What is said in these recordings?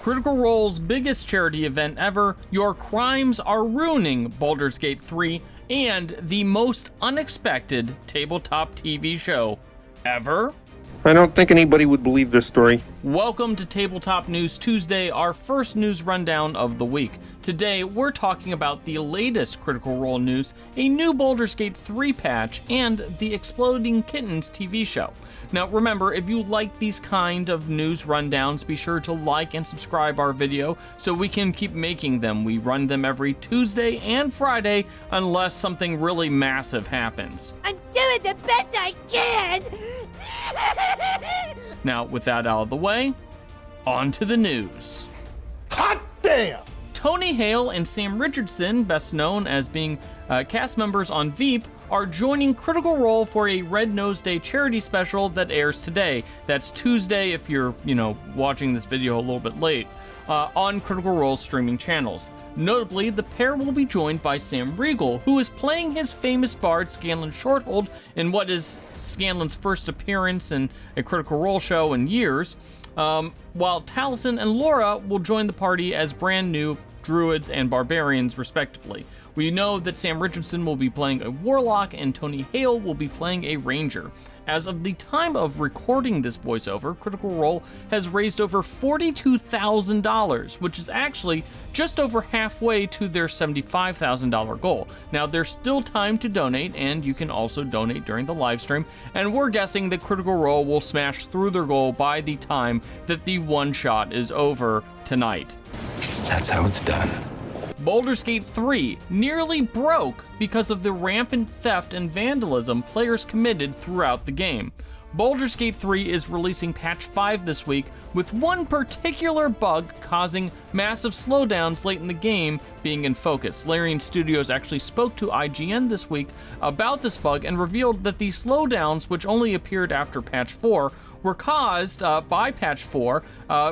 Critical Role's biggest charity event ever, Your Crimes Are Ruining Baldur's Gate 3, and the most unexpected tabletop TV show ever. I don't think anybody would believe this story. Welcome to Tabletop News Tuesday, our first news rundown of the week. Today, we're talking about the latest Critical Role news, a new Baldur's Gate 3 patch, and the Exploding Kittens TV show. Now, remember, if you like these kind of news rundowns, be sure to like and subscribe our video so we can keep making them. We run them every Tuesday and Friday unless something really massive happens. I'm doing the best I can! Now, with that out of the way, on to the news. Hot damn! Tony Hale and Sam Richardson, best known as being cast members on Veep, are joining Critical Role for a Red Nose Day charity special that airs today. That's Tuesday if you're, watching this video a little bit late, on Critical Role's streaming channels. Notably, the pair will be joined by Sam Riegel, who is playing his famous bard Scanlan Shorthold in what is Scanlan's first appearance in a Critical Role show in years, while Taliesin and Laura will join the party as brand new druids and barbarians, respectively. We know that Sam Richardson will be playing a warlock and Tony Hale will be playing a ranger. As of the time of recording this voiceover, Critical Role has raised over $42,000, which is actually just over halfway to their $75,000 goal. Now, there's still time to donate, and you can also donate during the live stream, and we're guessing that Critical Role will smash through their goal by the time that the one shot is over tonight. That's how it's done. Baldur's Gate 3 nearly broke because of the rampant theft and vandalism players committed throughout the game. Baldur's Gate 3 is releasing patch 5 this week, with one particular bug causing massive slowdowns late in the game being in focus. Larian Studios actually spoke to IGN this week about this bug and revealed that the slowdowns, which only appeared after patch 4, were caused by patch 4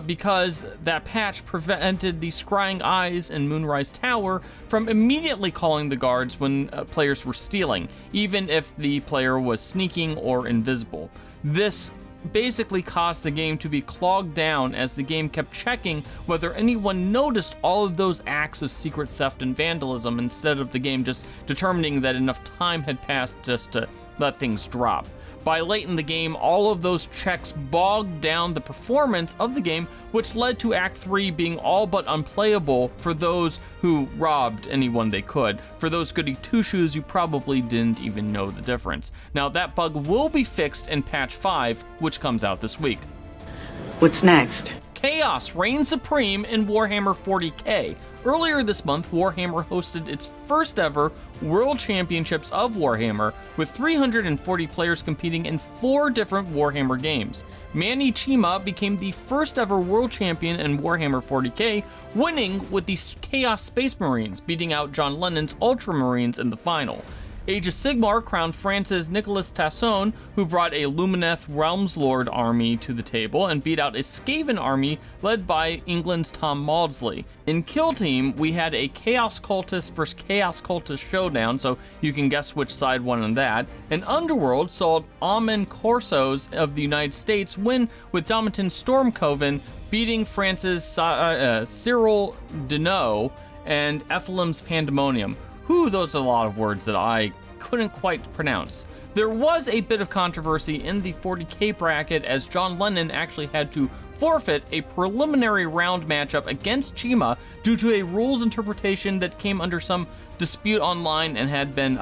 because that patch prevented the Scrying Eyes in Moonrise Tower from immediately calling the guards when players were stealing, even if the player was sneaking or invisible. This basically caused the game to be clogged down as the game kept checking whether anyone noticed all of those acts of secret theft and vandalism instead of the game just determining that enough time had passed just to let things drop. By late in the game, all of those checks bogged down the performance of the game, which led to Act 3 being all but unplayable for those who robbed anyone they could. For those goody two-shoes, you probably didn't even know the difference. Now, that bug will be fixed in patch 5, which comes out this week. What's next? Chaos reigns supreme in Warhammer 40k. Earlier this month, Warhammer hosted its first ever World Championships of Warhammer, with 340 players competing in 4 different Warhammer games. Manny Chima became the first ever world champion in Warhammer 40k, winning with the Chaos Space Marines, beating out John Lennon's Ultramarines in the final. Age of Sigmar crowned France's Nicolas Tasson, who brought a Lumineth Realmslord army to the table and beat out a Skaven army led by England's Tom Maudsley. In Kill Team, we had a Chaos Cultist versus Chaos Cultist showdown, so you can guess which side won on that. And Underworld saw Amen Corsos of the United States win with Domitan Stormcoven beating France's Cyril Deneau and Ephelim's Pandemonium. Those are a lot of words that I couldn't quite pronounce. There was a bit of controversy in the 40k bracket as John Lennon actually had to forfeit a preliminary round matchup against Chima due to a rules interpretation that came under some dispute online and had been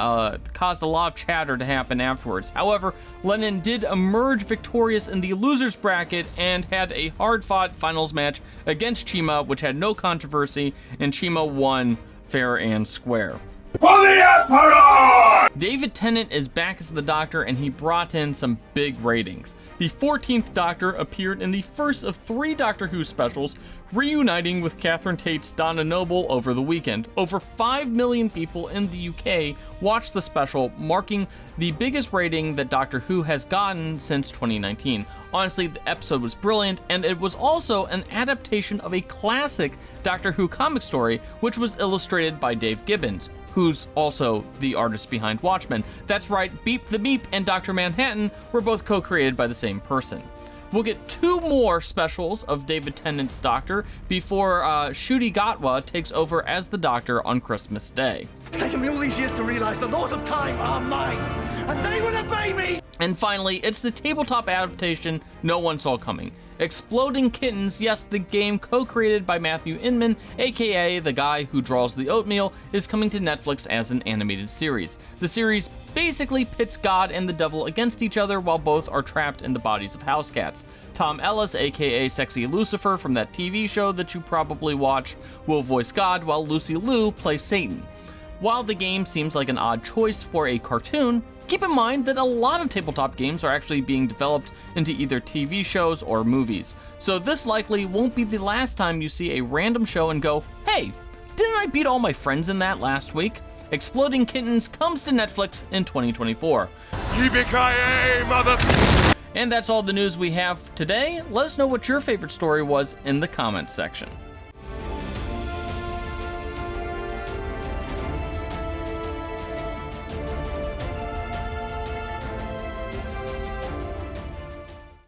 caused a lot of chatter to happen afterwards. However, Lennon did emerge victorious in the losers bracket and had a hard-fought finals match against Chima, which had no controversy, and Chima won fair and square. For the Emperor! David Tennant is back as the Doctor, and he brought in some big ratings. The 14th Doctor appeared in the first of 3 Doctor Who specials, reuniting with Catherine Tate's Donna Noble over the weekend. Over 5 million people in the UK watched the special, marking the biggest rating that Doctor Who has gotten since 2019. Honestly, the episode was brilliant, and it was also an adaptation of a classic Doctor Who comic story, which was illustrated by Dave Gibbons, who's also the artist behind Watchmen. That's right, Beep the Beep and Dr. Manhattan were both co-created by the same person. We'll get 2 more specials of David Tennant's Doctor before Ncuti Gatwa takes over as the Doctor on Christmas Day. It's taken me all these years to realize the laws of time are mine, and they will obey me! And finally, it's the tabletop adaptation no one saw coming. Exploding Kittens, yes, the game co-created by Matthew Inman, aka the guy who draws the oatmeal, is coming to Netflix as an animated series. The series basically pits God and the devil against each other while both are trapped in the bodies of house cats. Tom Ellis, aka Sexy Lucifer from that TV show that you probably watch, will voice God while Lucy Liu plays Satan. While the game seems like an odd choice for a cartoon, keep in mind that a lot of tabletop games are actually being developed into either TV shows or movies. So this likely won't be the last time you see a random show and go, hey, didn't I beat all my friends in that last week? Exploding Kittens comes to Netflix in 2024. Yippee-ki-yay, mother... And that's all the news we have today. Let us know what your favorite story was in the comments section.